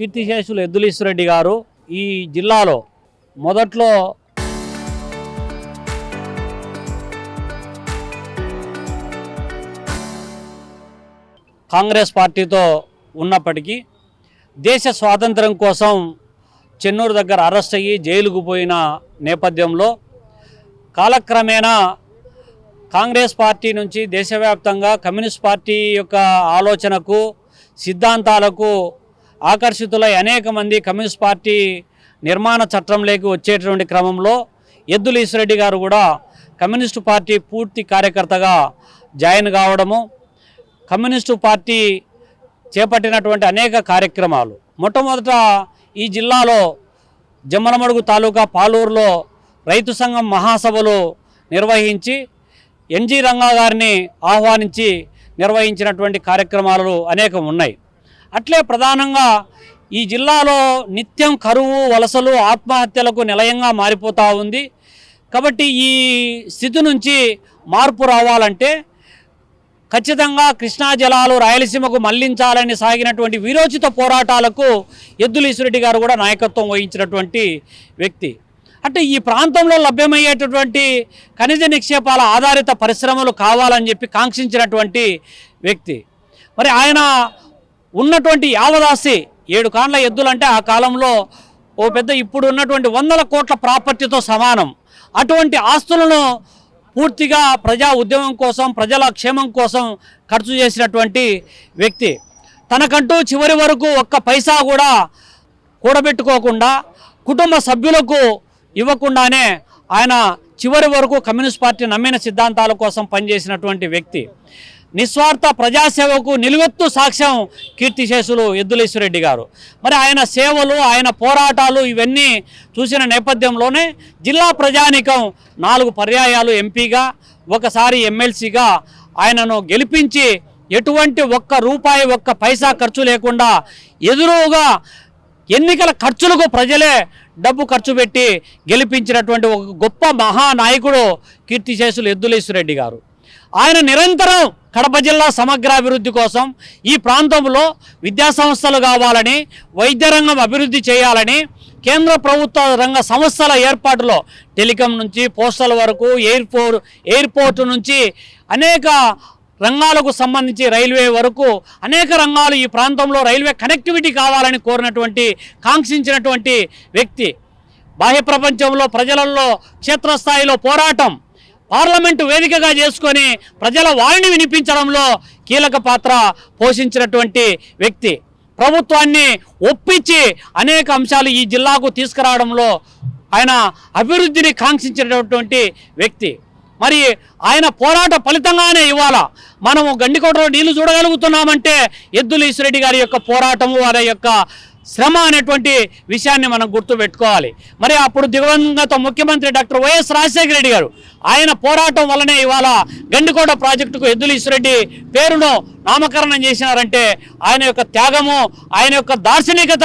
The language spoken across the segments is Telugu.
కీర్తిశేషులు ఎద్దుల ఈశ్వరరెడ్డి గారు ఈ జిల్లాలో మొదట్లో కాంగ్రెస్ పార్టీతో ఉన్నప్పటికీ దేశ స్వాతంత్రం కోసం చెన్నూరు దగ్గర అరెస్ట్ అయ్యి జైలుకు పోయిన నేపథ్యంలో కాలక్రమేణా కాంగ్రెస్ పార్టీ నుంచి దేశవ్యాప్తంగా కమ్యూనిస్ట్ పార్టీ యొక్క ఆలోచనకు సిద్ధాంతాలకు ఆకర్షితులై అనేక మంది కమ్యూనిస్ట్ పార్టీ నిర్మాణ చట్టంలోకి వచ్చేటువంటి క్రమంలో ఎద్దుల ఈశ్వరరెడ్డి గారు కూడా కమ్యూనిస్టు పార్టీ పూర్తి కార్యకర్తగా జాయిన్ కావడము, కమ్యూనిస్టు పార్టీ చేపట్టినటువంటి అనేక కార్యక్రమాలు మొట్టమొదట ఈ జిల్లాలో జమ్మలమడుగు తాలూకా పాలూరులో రైతు సంఘం మహాసభలు నిర్వహించి ఎన్జీ రంగా గారిని ఆహ్వానించి నిర్వహించినటువంటి కార్యక్రమాలు అనేకం ఉన్నాయి. అట్లే ప్రధానంగా ఈ జిల్లాలో నిత్యం కరువు, వలసలు, ఆత్మహత్యలకు నిలయంగా మారిపోతూ ఉంది. కాబట్టి ఈ స్థితి నుంచి మార్పు రావాలంటే ఖచ్చితంగా కృష్ణా జలాలు రాయలసీమకు మళ్లించాలని సాగినటువంటి వీరోచిత పోరాటాలకు ఎద్దుల ఈశ్వరరెడ్డి గారు కూడా నాయకత్వం వహించినటువంటి వ్యక్తి. అంటే ఈ ప్రాంతంలో లభ్యమయ్యేటటువంటి ఖనిజ నిక్షేపాల ఆధారిత పరిశ్రమలు కావాలని చెప్పి కాంక్షించినటువంటి వ్యక్తి. మరి ఆయన ఉన్నటువంటి యావదాసి 7 కాండ్ల ఎద్దులంటే ఆ కాలంలో ఓ పెద్ద ఇప్పుడు ఉన్నటువంటి 100 కోట్ల ప్రాపర్టీతో సమానం. అటువంటి ఆస్తులను పూర్తిగా ప్రజా ఉద్యమం కోసం, ప్రజల క్షేమం కోసం ఖర్చు చేసినటువంటి వ్యక్తి. తనకంటూ చివరి వరకు ఒక్క పైసా కూడా కూడబెట్టుకోకుండా కుటుంబ సభ్యులకు ఇవ్వకుండానే ఆయన చివరి వరకు కమ్యూనిస్ట్ పార్టీ నమ్మిన సిద్ధాంతాల కోసం పనిచేసినటువంటి వ్యక్తి. నిస్వార్థ ప్రజాసేవకు నిలువెత్తు సాక్ష్యం కీర్తిశేషులు ఎద్దుల ఈశ్వరరెడ్డి గారు. మరి ఆయన సేవలు, ఆయన పోరాటాలు ఇవన్నీ చూసిన నేపథ్యంలోనే జిల్లా ప్రజానీకం 4 పర్యాయాలు ఎంపీగా, ఒకసారి ఎమ్మెల్సీగా ఆయనను గెలిపించి ఎటువంటి ఒక్క రూపాయి, ఒక్క పైసా ఖర్చు లేకుండా ఎదురుగా ఎన్నికల ఖర్చులకు ప్రజలే డబ్బు ఖర్చు పెట్టి గెలిపించినటువంటి ఒక గొప్ప మహానాయకుడు కీర్తిశేషులు ఎద్దుల ఈశ్వరరెడ్డి గారు. ఆయన నిరంతరం కడప జిల్లా సమగ్రాభివృద్ధి కోసం, ఈ ప్రాంతంలో విద్యాసంస్థలు కావాలని, వైద్య రంగం అభివృద్ధి చేయాలని, కేంద్ర ప్రభుత్వ రంగ సంస్థల ఏర్పాటులో టెలికాం నుంచి పోస్టల్ వరకు, ఎయిర్పోర్టు నుంచి అనేక రంగాలకు సంబంధించి రైల్వే వరకు అనేక రంగాలు ఈ ప్రాంతంలో రైల్వే కనెక్టివిటీ కావాలని కోరినటువంటి, కాంక్షించినటువంటి వ్యక్తి. బాహ్య ప్రపంచంలో ప్రజలలో క్షేత్రస్థాయిలో పోరాటం, పార్లమెంటు వేదికగా చేసుకొని ప్రజల వారిని వినిపించడంలో కీలక పాత్ర పోషించినటువంటి వ్యక్తి. ప్రభుత్వాన్ని ఒప్పించి అనేక అంశాలు ఈ జిల్లాకు తీసుకురావడంలో ఆయన అభివృద్ధిని కాంక్షించినటువంటి వ్యక్తి. మరి ఆయన పోరాట ఫలితంగానే ఇవాళ మనము గండికోటలో నీళ్లు చూడగలుగుతున్నామంటే ఎద్దుల ఈశ్వరరెడ్డి గారి యొక్క పోరాటము, వారి యొక్క శ్రమ అనేటువంటి విషయాన్ని మనం గుర్తుపెట్టుకోవాలి. మరి అప్పుడు దివంగత ముఖ్యమంత్రి డాక్టర్ వైఎస్ రాజశేఖర రెడ్డి గారు ఆయన పోరాటం వల్లనే ఇవాళ గండికోట ప్రాజెక్టుకు ఎద్దుల ఈశ్వరరెడ్డి పేరును నామకరణం చేసినారంటే ఆయన యొక్క త్యాగము, ఆయన యొక్క దార్శనికత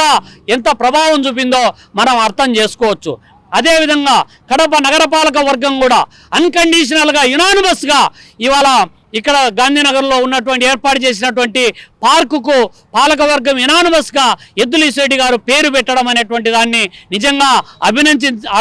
ఎంత ప్రభావం చూపిందో మనం అర్థం చేసుకోవచ్చు. అదేవిధంగా కడప నగరపాలక వర్గం కూడా అన్కండిషనల్గా, యునానిమస్గా ఇవాళ ఇక్కడ గాంధీనగర్లో ఉన్నటువంటి ఏర్పాటు చేసినటువంటి పార్కుకు పాలకవర్గం యునానిమస్గా ఎద్దుల ఈశ్వరరెడ్డి గారు పేరు పెట్టడం అనేటువంటి దాన్ని నిజంగా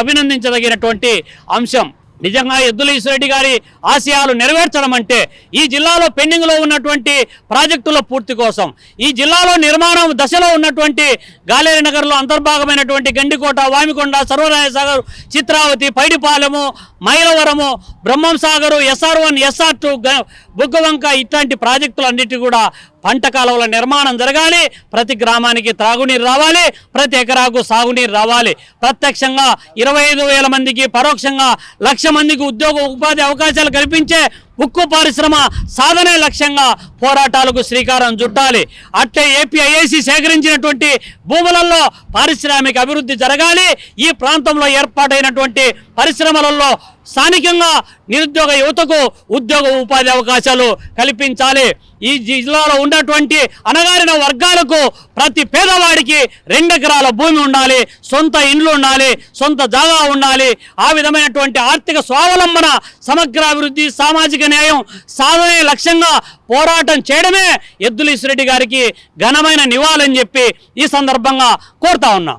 అభినందించదగినటువంటి అంశం. నిజంగా ఎద్దుల ఈశ్వరరెడ్డి గారి ఆశయాలు నెరవేర్చడం అంటే ఈ జిల్లాలో పెండింగ్లో ఉన్నటువంటి ప్రాజెక్టుల పూర్తి కోసం, ఈ జిల్లాలో నిర్మాణం దశలో ఉన్నటువంటి గాలేరు నగర్లో అంతర్భాగమైనటువంటి గండికోట, వామికొండ, సర్వరాయసాగర్, చిత్రావతి, పైడిపాలెము, మైలవరము, బ్రహ్మం సాగరు, SR1, SR2, బుగ్గవంక ఇట్లాంటి ప్రాజెక్టులన్నిటి కూడా పంట కాలువల నిర్మాణం జరగాలి. ప్రతి గ్రామానికి త్రాగునీరు రావాలి, ప్రతి ఎకరాకు సాగునీరు రావాలి. ప్రత్యక్షంగా 25,000 మందికి, పరోక్షంగా 1,00,000 మందికి ఉపాధి అవకాశాలు కల్పించే ఉక్కు పరిశ్రమ సాధనే లక్ష్యంగా పోరాటాలకు శ్రీకారం చుట్టాలి. అట్లే APIIC సేకరించినటువంటి భూములలో పారిశ్రామిక అభివృద్ధి జరగాలి. ఈ ప్రాంతంలో ఏర్పాటైనటువంటి పరిశ్రమలలో స్థానికంగా నిరుద్యోగ యువతకు ఉద్యోగ ఉపాధి అవకాశాలు కల్పించాలి. ఈ జిల్లాలో ఉన్నటువంటి అణగారిన వర్గాలకు ప్రతి పేదవాడికి 2 ఎకరాల భూమి ఉండాలి, సొంత ఇండ్లు ఉండాలి, సొంత జాగా ఉండాలి. ఆ విధమైనటువంటి ఆర్థిక స్వావలంబన, సమగ్రాభివృద్ధి, సామాజిక న్యాయం సాధనే లక్ష్యంగా పోరాటం చేయడమే ఎద్దుల ఈశ్వరరెడ్డి గారికి ఘనమైన నివాళని చెప్పి ఈ సందర్భంగా కోరుతా ఉన్నా.